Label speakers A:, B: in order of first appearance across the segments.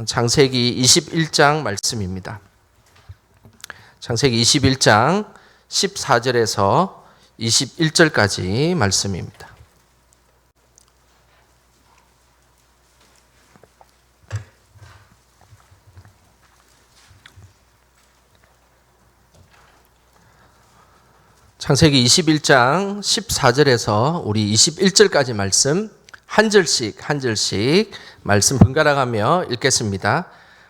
A: 창세기 21장 말씀입니다. 창세기 21장 14절에서 21절까지 말씀입니다. 창세기 21장 14절에서 우리 21절까지 말씀 한 절씩 말씀 번갈아가며 읽겠습니다.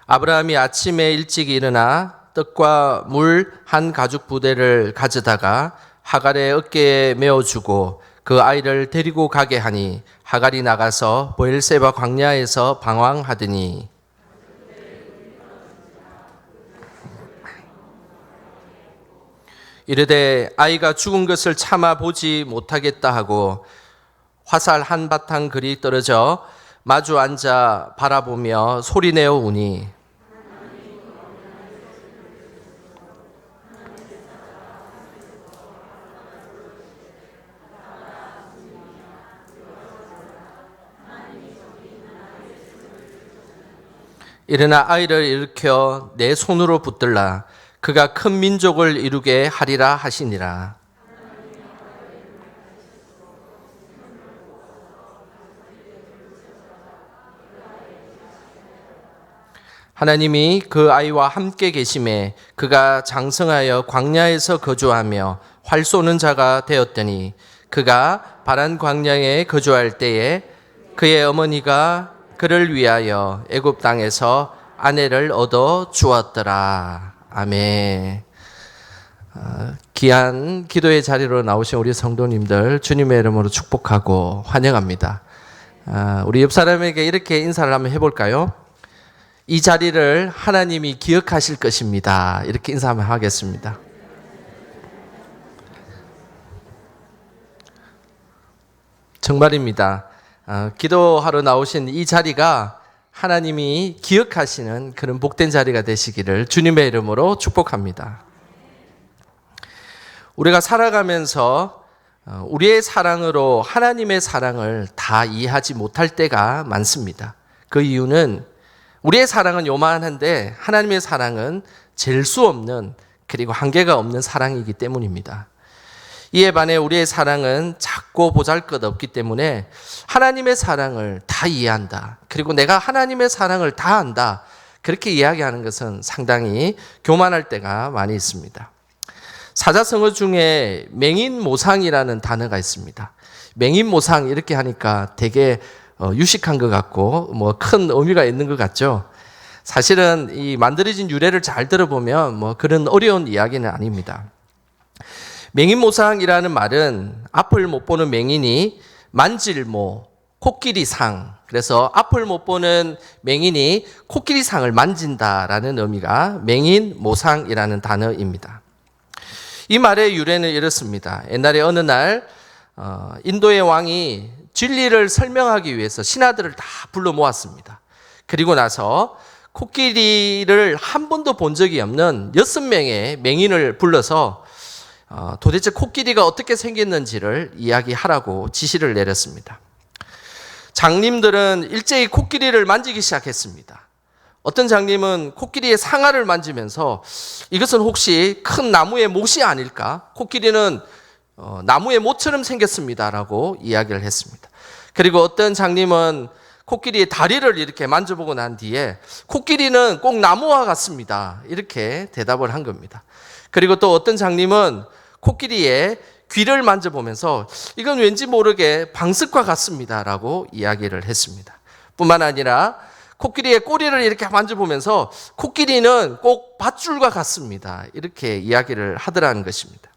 A: 아브라함이 아침에 일찍 일어나 떡과 물 한 가죽 부대를 가져다가 하갈의 어깨에 메어주고 그 아이를 데리고 가게 하니 하갈이 나가서 브엘세바 광야에서 방황하더니 이르되 아이가 죽은 것을 참아 보지 못하겠다 하고 화살 한 바탕 그리 떨어져 마주 앉아 바라보며 소리내어 우니 일어나 아이를 일으켜 내 손으로 붙들라 그가 큰 민족을 이루게 하리라 하시니라. 하나님이 그 아이와 함께 계심에 그가 장성하여 광야에서 거주하며 활 쏘는 자가 되었더니 그가 바란 광야에 거주할 때에 그의 어머니가 그를 위하여 애굽 땅에서 아내를 얻어 주었더라. 아멘. 귀한 기도의 자리로 나오신 우리 성도님들 주님의 이름으로 축복하고 환영합니다. 우리 옆 사람에게 이렇게 인사를 한번 해볼까요? 이 자리를 하나님이 기억하실 것입니다. 이렇게 인사 한번 하겠습니다. 정말입니다. 기도하러 나오신 이 자리가 하나님이 기억하시는 그런 복된 자리가 되시기를 주님의 이름으로 축복합니다. 우리가 살아가면서 우리의 사랑으로 하나님의 사랑을 다 이해하지 못할 때가 많습니다. 그 이유는 우리의 사랑은 요만한데 하나님의 사랑은 잴 수 없는 그리고 한계가 없는 사랑이기 때문입니다. 이에 반해 우리의 사랑은 작고 보잘것없기 때문에 하나님의 사랑을 다 이해한다. 그리고 내가 하나님의 사랑을 다 안다. 그렇게 이야기하는 것은 상당히 교만할 때가 많이 있습니다. 사자성어 중에 맹인모상이라는 단어가 있습니다. 맹인모상 이렇게 하니까 되게 유식한 것 같고 큰 의미가 있는 것 같죠. 사실은 이 만들어진 유래를 잘 들어보면 그런 어려운 이야기는 아닙니다. 맹인모상이라는 말은 앞을 못 보는 맹인이 만질모, 코끼리상, 그래서 앞을 못 보는 맹인이 코끼리상을 만진다라는 의미가 맹인모상이라는 단어입니다. 이 말의 유래는 이렇습니다. 옛날에 어느 날 인도의 왕이 진리를 설명하기 위해서 신하들을 다 불러 모았습니다. 그리고 나서 코끼리를 한 번도 본 적이 없는 6명의 맹인을 불러서 도대체 코끼리가 어떻게 생겼는지를 이야기하라고 지시를 내렸습니다. 장님들은 일제히 코끼리를 만지기 시작했습니다. 어떤 장님은 코끼리의 상아를 만지면서 이것은 혹시 큰 나무의 못이 아닐까? 코끼리는 나무의 못처럼 생겼습니다라고 이야기를 했습니다. 그리고 어떤 장님은 코끼리의 다리를 이렇게 만져보고 난 뒤에 코끼리는 꼭 나무와 같습니다. 이렇게 대답을 한 겁니다. 그리고 또 어떤 장님은 코끼리의 귀를 만져보면서 이건 왠지 모르게 방석과 같습니다라고 이야기를 했습니다. 뿐만 아니라 코끼리의 꼬리를 이렇게 만져보면서 코끼리는 꼭 밧줄과 같습니다. 이렇게 이야기를 하더라는 것입니다.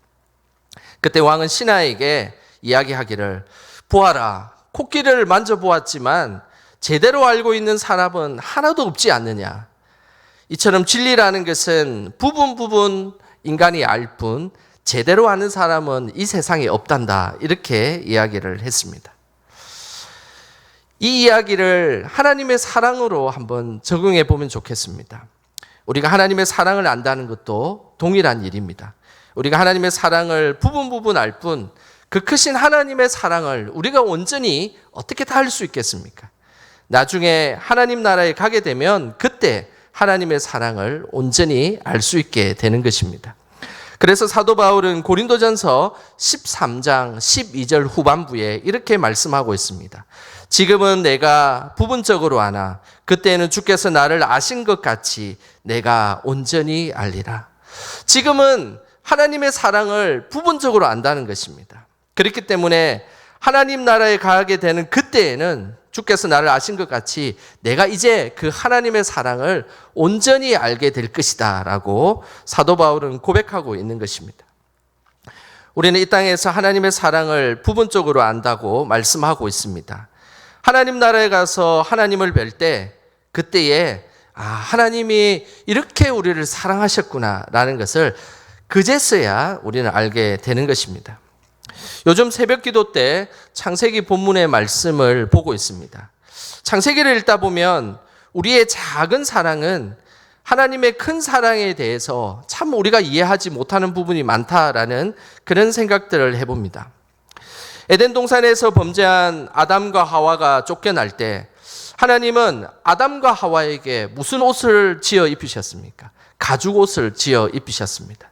A: 그때 왕은 신하에게 이야기하기를 보아라, 코끼리를 만져보았지만 제대로 알고 있는 사람은 하나도 없지 않느냐. 이처럼 진리라는 것은 부분 인간이 알 뿐 제대로 아는 사람은 이 세상에 없단다. 이렇게 이야기를 했습니다. 이 이야기를 하나님의 사랑으로 한번 적용해 보면 좋겠습니다. 우리가 하나님의 사랑을 안다는 것도 동일한 일입니다. 우리가 하나님의 사랑을 부분 알 뿐 그 크신 하나님의 사랑을 우리가 온전히 어떻게 다 알 수 있겠습니까? 나중에 하나님 나라에 가게 되면 그때 하나님의 사랑을 온전히 알 수 있게 되는 것입니다. 그래서 사도 바울은 고린도전서 13장 12절 후반부에 이렇게 말씀하고 있습니다. 지금은 내가 부분적으로 아나 그때는 주께서 나를 아신 것 같이 내가 온전히 알리라. 지금은 하나님의 사랑을 부분적으로 안다는 것입니다. 그렇기 때문에 하나님 나라에 가게 되는 그때에는 주께서 나를 아신 것 같이 내가 이제 그 하나님의 사랑을 온전히 알게 될 것이다 라고 사도 바울은 고백하고 있는 것입니다. 우리는 이 땅에서 하나님의 사랑을 부분적으로 안다고 말씀하고 있습니다. 하나님 나라에 가서 하나님을 뵐 때 그때에 하나님이 이렇게 우리를 사랑하셨구나 라는 것을 그제서야 우리는 알게 되는 것입니다. 요즘 새벽 기도 때 창세기 본문의 말씀을 보고 있습니다. 창세기를 읽다 보면 우리의 작은 사랑은 하나님의 큰 사랑에 대해서 참 우리가 이해하지 못하는 부분이 많다라는 그런 생각들을 해봅니다. 에덴 동산에서 범죄한 아담과 하와가 쫓겨날 때 하나님은 아담과 하와에게 무슨 옷을 지어 입히셨습니까? 가죽 옷을 지어 입히셨습니다.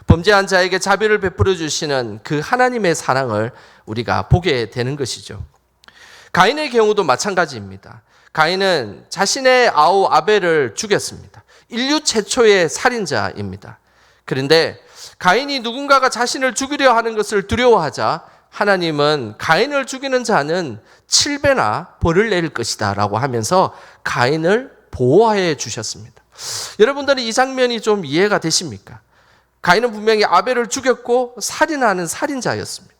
A: 범죄한 자에게 자비를 베풀어 주시는 그 하나님의 사랑을 우리가 보게 되는 것이죠. 가인의 경우도 마찬가지입니다. 가인은 자신의 아우 아벨을 죽였습니다. 인류 최초의 살인자입니다. 그런데 가인이 누군가가 자신을 죽이려 하는 것을 두려워하자 하나님은 가인을 죽이는 자는 7배나 벌을 내릴 것이다 라고 하면서 가인을 보호해 주셨습니다. 여러분들은 이 장면이 좀 이해가 되십니까? 가인은 분명히 아벨을 죽였고 살인하는 살인자였습니다.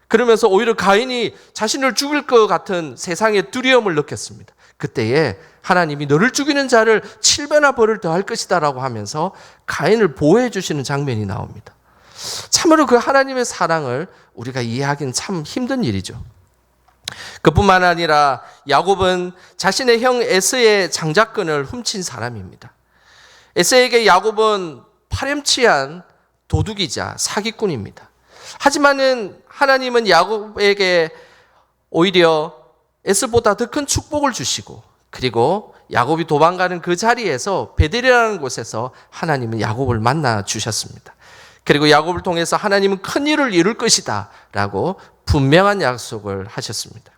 A: 그러면서 오히려 가인이 자신을 죽일 것 같은 세상의 두려움을 느꼈습니다. 그때에 하나님이 너를 죽이는 자를 7배나 벌을 더할 것이다 라고 하면서 가인을 보호해 주시는 장면이 나옵니다. 참으로 그 하나님의 사랑을 우리가 이해하기는 참 힘든 일이죠. 그뿐만 아니라 야곱은 자신의 형 에서의 장자권을 훔친 사람입니다. 에서에게 야곱은 파렴치한 도둑이자 사기꾼입니다. 하지만은 하나님은 야곱에게 오히려 에서보다 더 큰 축복을 주시고 그리고 야곱이 도망가는 그 자리에서 베델이라는 곳에서 하나님은 야곱을 만나 주셨습니다. 그리고 야곱을 통해서 하나님은 큰 일을 이룰 것이다 라고 분명한 약속을 하셨습니다.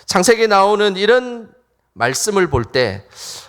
A: 창세기에 나오는 이런 말씀을 볼 때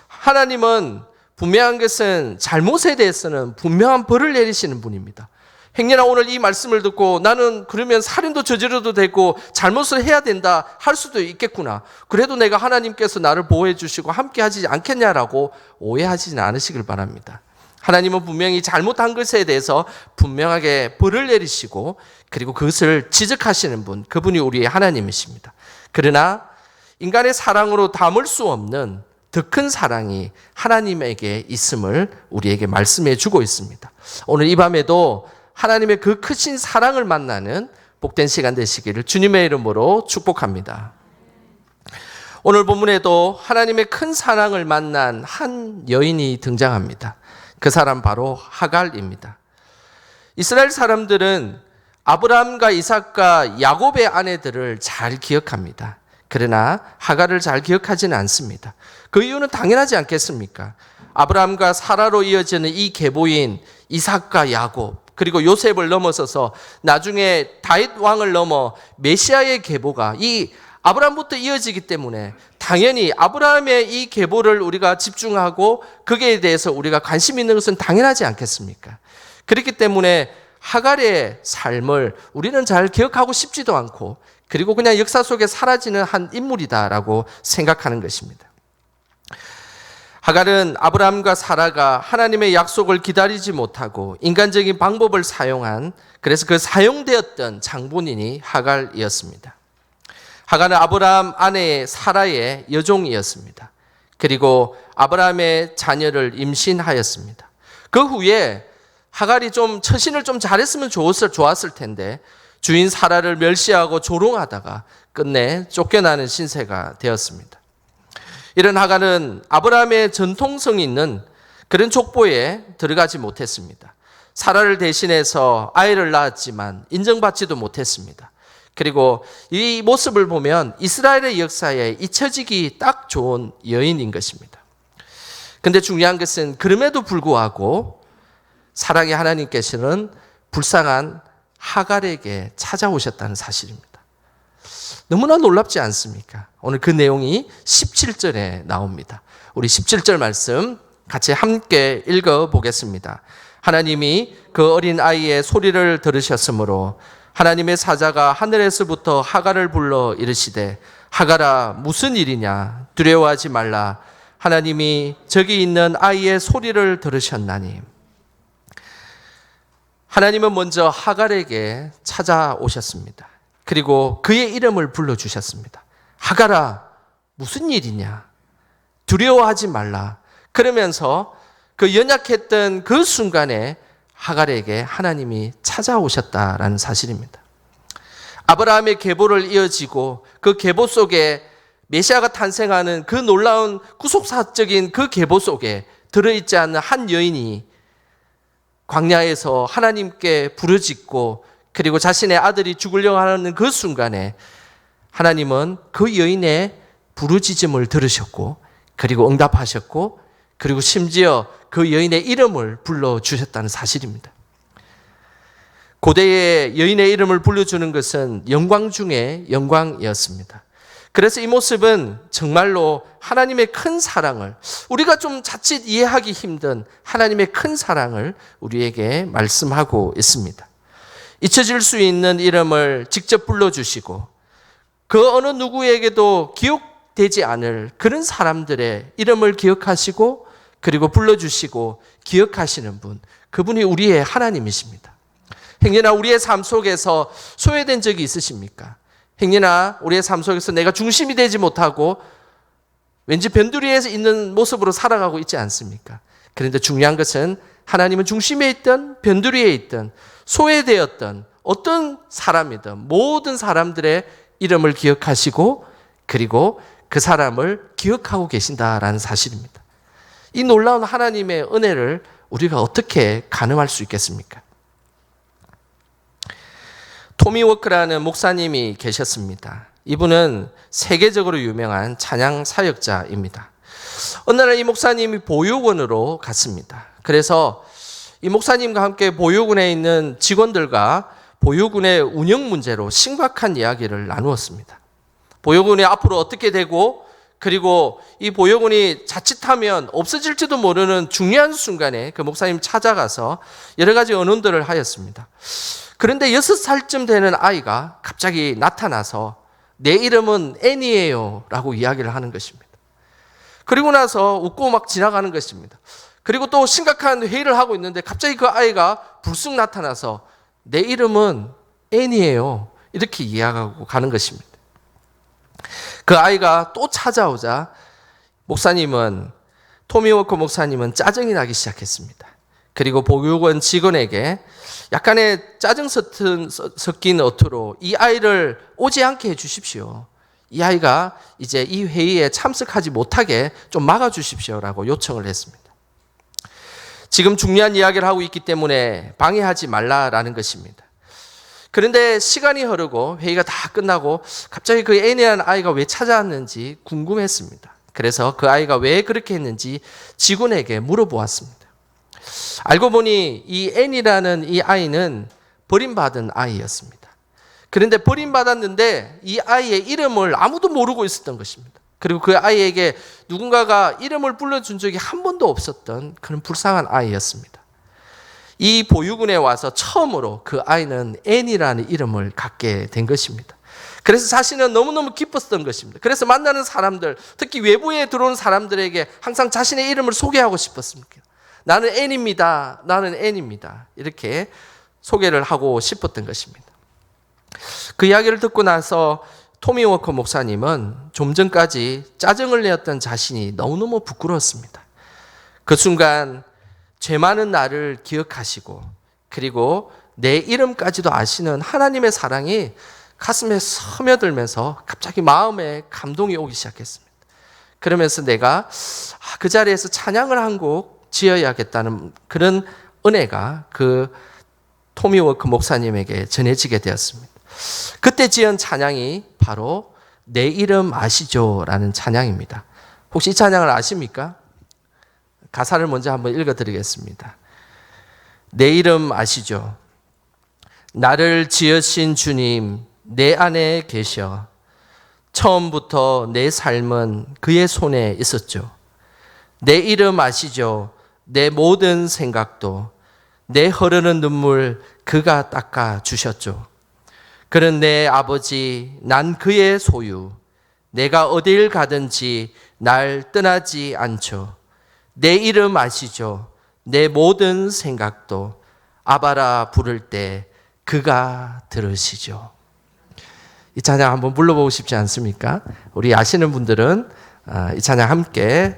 A: 하나님은 분명한 것은 잘못에 대해서는 분명한 벌을 내리시는 분입니다. 행여나 오늘 이 말씀을 듣고 나는 그러면 살인도 저지르도 되고 잘못을 해야 된다 할 수도 있겠구나. 그래도 내가 하나님께서 나를 보호해 주시고 함께 하지 않겠냐라고 오해하지는 않으시길 바랍니다. 하나님은 분명히 잘못한 것에 대해서 분명하게 벌을 내리시고 그리고 그것을 지적하시는 분, 그분이 우리의 하나님이십니다. 그러나 인간의 사랑으로 담을 수 없는 더 큰 사랑이 하나님에게 있음을 우리에게 말씀해 주고 있습니다. 오늘 이 밤에도 하나님의 그 크신 사랑을 만나는 복된 시간 되시기를 주님의 이름으로 축복합니다. 오늘 본문에도 하나님의 큰 사랑을 만난 한 여인이 등장합니다. 그 사람 바로 하갈입니다. 이스라엘 사람들은 아브라함과 이삭과 야곱의 아내들을 잘 기억합니다. 그러나 하갈을 잘 기억하지는 않습니다. 그 이유는 당연하지 않겠습니까? 아브라함과 사라로 이어지는 이 계보인 이삭과 야곱 그리고 요셉을 넘어서서 나중에 다윗 왕을 넘어 메시아의 계보가 이 아브라함부터 이어지기 때문에 당연히 아브라함의 이 계보를 우리가 집중하고 거기에 대해서 우리가 관심 있는 것은 당연하지 않겠습니까? 그렇기 때문에 하갈의 삶을 우리는 잘 기억하고 싶지도 않고 그리고 그냥 역사 속에 사라지는 한 인물이다라고 생각하는 것입니다. 하갈은 아브라함과 사라가 하나님의 약속을 기다리지 못하고 인간적인 방법을 사용한 그래서 그 사용되었던 장본인이 하갈이었습니다. 하갈은 아브라함 아내의 사라의 여종이었습니다. 그리고 아브라함의 자녀를 임신하였습니다. 그 후에 하갈이 좀 처신을 좀 잘했으면 좋았을 텐데 주인 사라를 멸시하고 조롱하다가 끝내 쫓겨나는 신세가 되었습니다. 이런 하갈은 아브라함의 전통성이 있는 그런 족보에 들어가지 못했습니다. 사라를 대신해서 아이를 낳았지만 인정받지도 못했습니다. 그리고 이 모습을 보면 이스라엘의 역사에 잊혀지기 딱 좋은 여인인 것입니다. 근데 중요한 것은 그럼에도 불구하고 사랑의 하나님께서는 불쌍한 하갈에게 찾아오셨다는 사실입니다. 너무나 놀랍지 않습니까? 오늘 그 내용이 17절에 나옵니다. 우리 17절 말씀 같이 함께 읽어보겠습니다. 하나님이 그 어린 아이의 소리를 들으셨으므로 하나님의 사자가 하늘에서부터 하갈을 불러 이르시되 하갈아 무슨 일이냐 두려워하지 말라 하나님이 저기 있는 아이의 소리를 들으셨나니. 하나님은 먼저 하갈에게 찾아오셨습니다. 그리고 그의 이름을 불러주셨습니다. 하갈아 무슨 일이냐 두려워하지 말라. 그러면서 그 연약했던 그 순간에 하갈에게 하나님이 찾아오셨다라는 사실입니다. 아브라함의 계보를 이어지고 그 계보 속에 메시아가 탄생하는 그 놀라운 구속사적인 그 계보 속에 들어있지 않는 한 여인이 광야에서 하나님께 부르짖고 그리고 자신의 아들이 죽으려고 하는 그 순간에 하나님은 그 여인의 부르짖음을 들으셨고 그리고 응답하셨고 그리고 심지어 그 여인의 이름을 불러주셨다는 사실입니다. 고대의 여인의 이름을 불러주는 것은 영광 중에 영광이었습니다. 그래서 이 모습은 정말로 하나님의 큰 사랑을, 우리가 좀 자칫 이해하기 힘든 하나님의 큰 사랑을 우리에게 말씀하고 있습니다. 잊혀질 수 있는 이름을 직접 불러주시고 그 어느 누구에게도 기억되지 않을 그런 사람들의 이름을 기억하시고 그리고 불러주시고 기억하시는 분, 그분이 우리의 하나님이십니다. 행여나 우리의 삶 속에서 소외된 적이 있으십니까? 행여나 우리의 삶 속에서 내가 중심이 되지 못하고 왠지 변두리에 있는 모습으로 살아가고 있지 않습니까? 그런데 중요한 것은 하나님은 중심에 있든 변두리에 있든 소외되었던 어떤 사람이든 모든 사람들의 이름을 기억하시고 그리고 그 사람을 기억하고 계신다라는 사실입니다. 이 놀라운 하나님의 은혜를 우리가 어떻게 가늠할 수 있겠습니까? 토미 워크라는 목사님이 계셨습니다. 이분은 세계적으로 유명한 찬양 사역자입니다. 어느 날 이 목사님이 보육원으로 갔습니다. 그래서 이 목사님과 함께 보육원에 있는 직원들과 보육원의 운영 문제로 심각한 이야기를 나누었습니다. 보육원이 앞으로 어떻게 되고 그리고 이 보육원이 자칫하면 없어질지도 모르는 중요한 순간에 그 목사님 찾아가서 여러 가지 언론들을 하였습니다. 그런데 6살쯤 되는 아이가 갑자기 나타나서 내 이름은 애니예요 라고 이야기를 하는 것입니다. 그리고 나서 웃고 막 지나가는 것입니다. 그리고 또 심각한 회의를 하고 있는데 갑자기 그 아이가 불쑥 나타나서 내 이름은 애니예요 이렇게 이야기하고 가는 것입니다. 그 아이가 또 찾아오자 토미 워커 목사님은 짜증이 나기 시작했습니다. 그리고 보육원 직원에게 약간의 짜증 섞인 어투로 이 아이를 오지 않게 해주십시오. 이 아이가 이제 이 회의에 참석하지 못하게 좀 막아주십시오라고 요청을 했습니다. 지금 중요한 이야기를 하고 있기 때문에 방해하지 말라라는 것입니다. 그런데 시간이 흐르고 회의가 다 끝나고 갑자기 그 애니라는 아이가 왜 찾아왔는지 궁금했습니다. 그래서 그 아이가 왜 그렇게 했는지 직원에게 물어보았습니다. 알고 보니 이 애니라는 이 아이는 버림받은 아이였습니다. 그런데 버림받았는데 이 아이의 이름을 아무도 모르고 있었던 것입니다. 그리고 그 아이에게 누군가가 이름을 불러준 적이 한 번도 없었던 그런 불쌍한 아이였습니다. 이 보육원에 와서 처음으로 그 아이는 애니라는 이름을 갖게 된 것입니다. 그래서 자신은 너무너무 기뻤던 것입니다. 그래서 만나는 사람들, 특히 외부에 들어온 사람들에게 항상 자신의 이름을 소개하고 싶었습니다. 나는 애니입니다. 나는 애니입니다. 이렇게 소개를 하고 싶었던 것입니다. 그 이야기를 듣고 나서 토미 워커 목사님은 좀 전까지 짜증을 내었던 자신이 너무너무 부끄러웠습니다. 그 순간 죄 많은 나를 기억하시고 그리고 내 이름까지도 아시는 하나님의 사랑이 가슴에 스며들면서 갑자기 마음에 감동이 오기 시작했습니다. 그러면서 내가 그 자리에서 찬양을 한 곡 지어야겠다는 그런 은혜가 그 토미 워커 목사님에게 전해지게 되었습니다. 그때 지은 찬양이 바로 내 이름 아시죠? 라는 찬양입니다. 혹시 이 찬양을 아십니까? 가사를 먼저 한번 읽어드리겠습니다. 내 이름 아시죠? 나를 지으신 주님 내 안에 계셔. 처음부터 내 삶은 그의 손에 있었죠. 내 이름 아시죠? 내 모든 생각도 내 흐르는 눈물 그가 닦아 주셨죠. 그는 내 아버지, 난 그의 소유. 내가 어딜 가든지 날 떠나지 않죠. 내 이름 아시죠? 내 모든 생각도 아바라 부를 때 그가 들으시죠. 이 찬양 한번 불러보고 싶지 않습니까? 우리 아시는 분들은 이 찬양 함께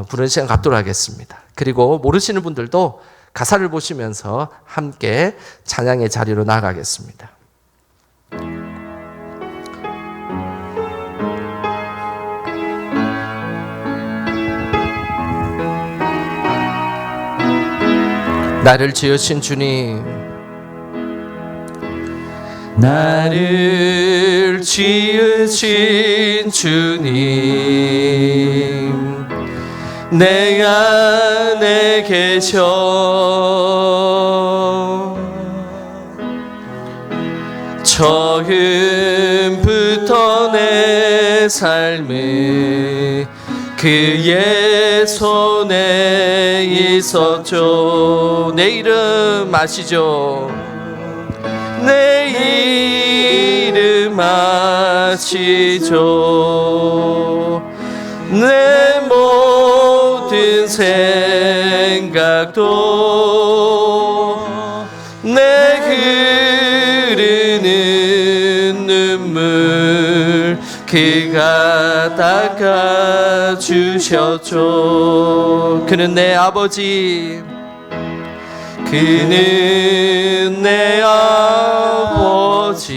A: 부르는 시간 갖도록 하겠습니다. 그리고 모르시는 분들도 가사를 보시면서 함께 찬양의 자리로 나아가겠습니다. 나를 지으신 주님, 나를 지으신 주님, 내 안에 계셔. 처음부터 내 삶을 그의 손에 있었죠. 내 이름 아시죠? 내 이름 아시죠? 내 모든 생각도 내 흐르는 눈물 그가 닦아주셨죠. 그는 내 아버지, 그는 내 아버지,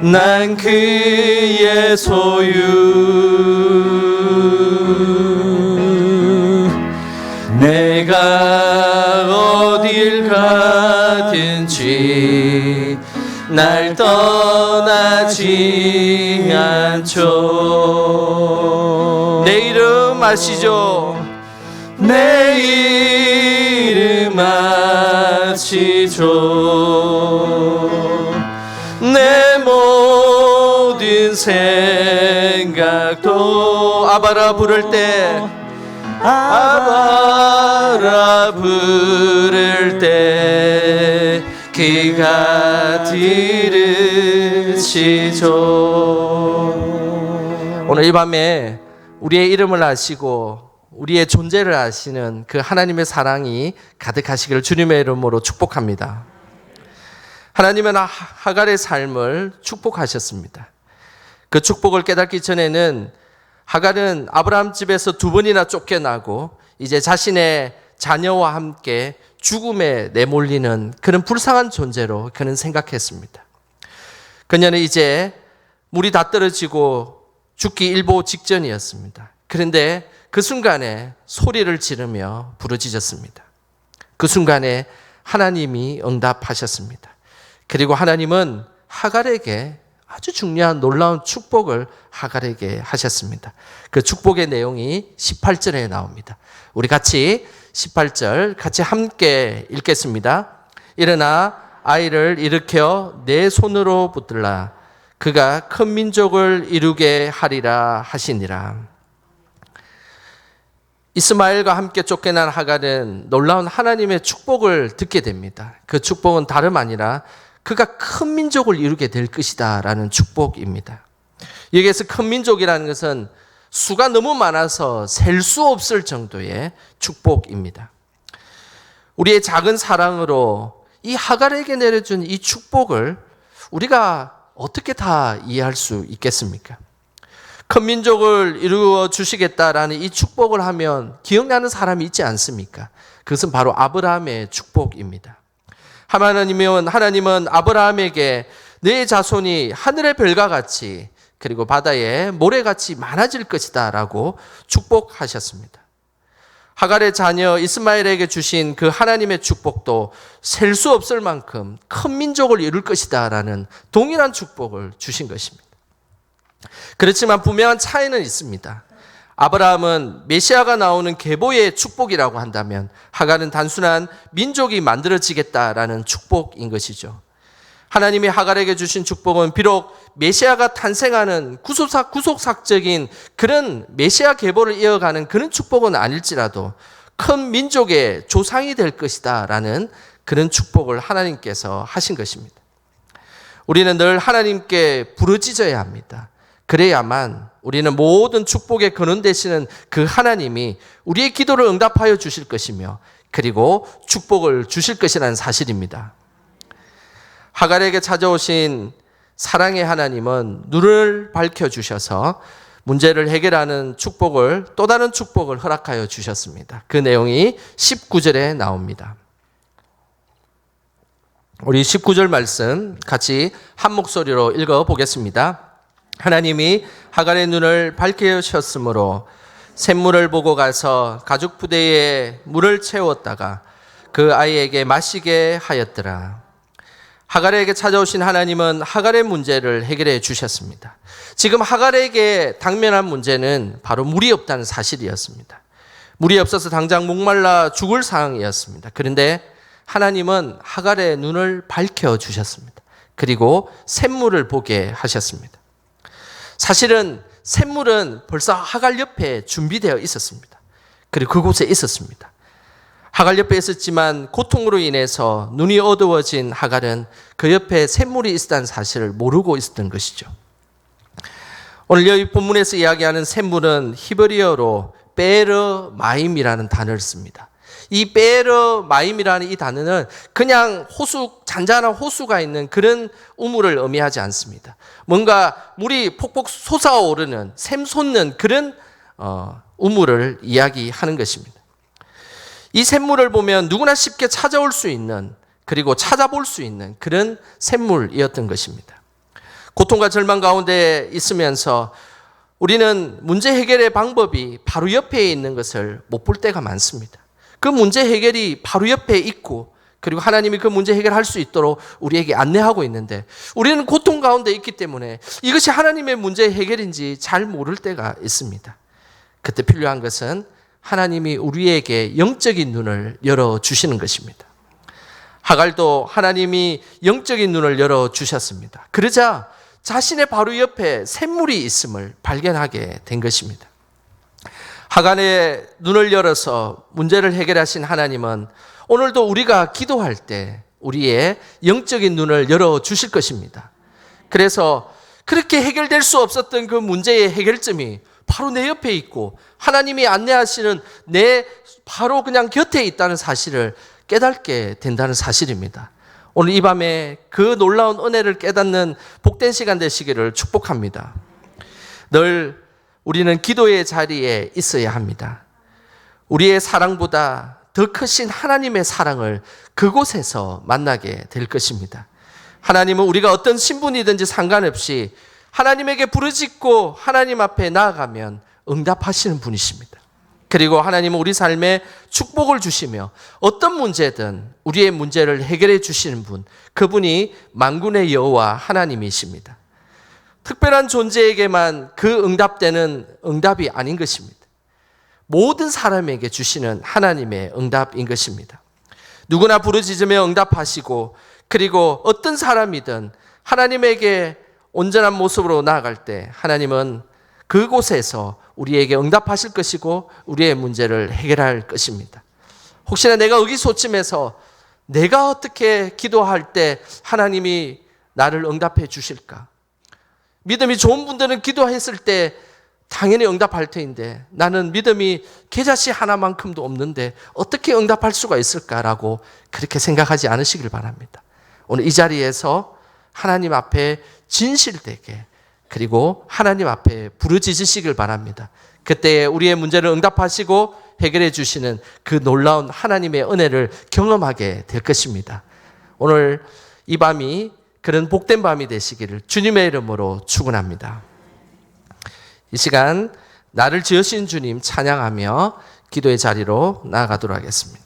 A: 난 그의 소유. 내가 어딜 가든지 날 떠나지 않죠. 내 이름 아시죠? 내 이름 아시죠? 내 모든 생각도 아바라 부를 때, 아바라 부를 때 그가 들으시죠. 오늘 이 밤에 우리의 이름을 아시고 우리의 존재를 아시는 그 하나님의 사랑이 가득하시기를 주님의 이름으로 축복합니다. 하나님은 하갈의 삶을 축복하셨습니다. 그 축복을 깨닫기 전에는 하갈은 아브라함 집에서 2번이나 쫓겨나고 이제 자신의 자녀와 함께 죽음에 내몰리는 그런 불쌍한 존재로 그는 생각했습니다. 그녀는 이제 물이 다 떨어지고 죽기 일보 직전이었습니다. 그런데 그 순간에 소리를 지르며 부르짖었습니다. 그 순간에 하나님이 응답하셨습니다. 그리고 하나님은 하갈에게 아주 중요한 놀라운 축복을 하갈에게 하셨습니다. 그 축복의 내용이 18절에 나옵니다. 우리 같이 18절 같이 함께 읽겠습니다. 일어나 아이를 일으켜 내 손으로 붙들라. 그가 큰 민족을 이루게 하리라 하시니라. 이스마엘과 함께 쫓겨난 하갈은 놀라운 하나님의 축복을 듣게 됩니다. 그 축복은 다름 아니라 그가 큰 민족을 이루게 될 것이다 라는 축복입니다. 여기에서 큰 민족이라는 것은 수가 너무 많아서 셀 수 없을 정도의 축복입니다. 우리의 작은 사랑으로 이 하갈에게 내려준 이 축복을 우리가 어떻게 다 이해할 수 있겠습니까? 큰 민족을 이루어 주시겠다라는 이 축복을 하면 기억나는 사람이 있지 않습니까? 그것은 바로 아브라함의 축복입니다. 하나님은 아브라함에게 네 자손이 하늘의 별과 같이 그리고 바다의 모래같이 많아질 것이다 라고 축복하셨습니다. 하갈의 자녀 이스마엘에게 주신 그 하나님의 축복도 셀 수 없을 만큼 큰 민족을 이룰 것이다 라는 동일한 축복을 주신 것입니다. 그렇지만 분명한 차이는 있습니다. 아브라함은 메시아가 나오는 계보의 축복이라고 한다면 하갈은 단순한 민족이 만들어지겠다라는 축복인 것이죠. 하나님이 하갈에게 주신 축복은 비록 메시아가 탄생하는 구속사적인 그런 메시아 계보를 이어가는 그런 축복은 아닐지라도 큰 민족의 조상이 될 것이다 라는 그런 축복을 하나님께서 하신 것입니다. 우리는 늘 하나님께 부르짖어야 합니다. 그래야만 우리는 모든 축복의 근원 되시는 그 하나님이 우리의 기도를 응답하여 주실 것이며 그리고 축복을 주실 것이라는 사실입니다. 하갈에게 찾아오신 사랑의 하나님은 눈을 밝혀주셔서 문제를 해결하는 축복을, 또 다른 축복을 허락하여 주셨습니다. 그 내용이 19절에 나옵니다. 우리 19절 말씀 같이 한 목소리로 읽어보겠습니다. 하나님이 하갈의 눈을 밝히셨으므로 샘물을 보고 가서 가죽 부대에 물을 채웠다가 그 아이에게 마시게 하였더라. 하갈에게 찾아오신 하나님은 하갈의 문제를 해결해 주셨습니다. 지금 하갈에게 당면한 문제는 바로 물이 없다는 사실이었습니다. 물이 없어서 당장 목말라 죽을 상황이었습니다. 그런데 하나님은 하갈의 눈을 밝혀 주셨습니다. 그리고 샘물을 보게 하셨습니다. 사실은 샘물은 벌써 하갈 옆에 준비되어 있었습니다. 그리고 그곳에 있었습니다. 하갈 옆에 있었지만 고통으로 인해서 눈이 어두워진 하갈은 그 옆에 샘물이 있었다는 사실을 모르고 있었던 것이죠. 오늘 여기 본문에서 이야기하는 샘물은 히브리어로 베르 마임이라는 단어를 씁니다. 이 베르 마임이라는 이 단어는 그냥 호수, 잔잔한 호수가 있는 그런 우물을 의미하지 않습니다. 뭔가 물이 폭폭 솟아오르는, 샘솟는 그런 우물을 이야기하는 것입니다. 이 샘물을 보면 누구나 쉽게 찾아올 수 있는, 그리고 찾아볼 수 있는 그런 샘물이었던 것입니다. 고통과 절망 가운데 있으면서 우리는 문제 해결의 방법이 바로 옆에 있는 것을 못 볼 때가 많습니다. 그 문제 해결이 바로 옆에 있고, 그리고 하나님이 그 문제 해결할 수 있도록 우리에게 안내하고 있는데 우리는 고통 가운데 있기 때문에 이것이 하나님의 문제 해결인지 잘 모를 때가 있습니다. 그때 필요한 것은 하나님이 우리에게 영적인 눈을 열어주시는 것입니다. 하갈도 하나님이 영적인 눈을 열어주셨습니다. 그러자 자신의 바로 옆에 샘물이 있음을 발견하게 된 것입니다. 하갈의 눈을 열어서 문제를 해결하신 하나님은 오늘도 우리가 기도할 때 우리의 영적인 눈을 열어주실 것입니다. 그래서 그렇게 해결될 수 없었던 그 문제의 해결점이 바로 내 옆에 있고 하나님이 안내하시는 내 바로 그냥 곁에 있다는 사실을 깨닫게 된다는 사실입니다. 오늘 이 밤에 그 놀라운 은혜를 깨닫는 복된 시간 되시기를 축복합니다. 늘 우리는 기도의 자리에 있어야 합니다. 우리의 사랑보다 더 크신 하나님의 사랑을 그곳에서 만나게 될 것입니다. 하나님은 우리가 어떤 신분이든지 상관없이 하나님에게 부르짖고 하나님 앞에 나아가면 응답하시는 분이십니다. 그리고 하나님은 우리 삶에 축복을 주시며 어떤 문제든 우리의 문제를 해결해 주시는 분, 그분이 만군의 여호와 하나님이십니다. 특별한 존재에게만 그 응답되는 응답이 아닌 것입니다. 모든 사람에게 주시는 하나님의 응답인 것입니다. 누구나 부르짖으며 응답하시고, 그리고 어떤 사람이든 하나님에게 온전한 모습으로 나아갈 때 하나님은 그곳에서 우리에게 응답하실 것이고 우리의 문제를 해결할 것입니다. 혹시나 내가 의기소침해서 내가 어떻게 기도할 때 하나님이 나를 응답해 주실까? 믿음이 좋은 분들은 기도했을 때 당연히 응답할 터인데 나는 믿음이 계자씨 하나만큼도 없는데 어떻게 응답할 수가 있을까라고 그렇게 생각하지 않으시길 바랍니다. 오늘 이 자리에서 하나님 앞에 진실되게, 그리고 하나님 앞에 부르짖으시길 바랍니다. 그때 우리의 문제를 응답하시고 해결해 주시는 그 놀라운 하나님의 은혜를 경험하게 될 것입니다. 오늘 이 밤이 그런 복된 밤이 되시기를 주님의 이름으로 축원합니다. 이 시간 나를 지으신 주님 찬양하며 기도의 자리로 나아가도록 하겠습니다.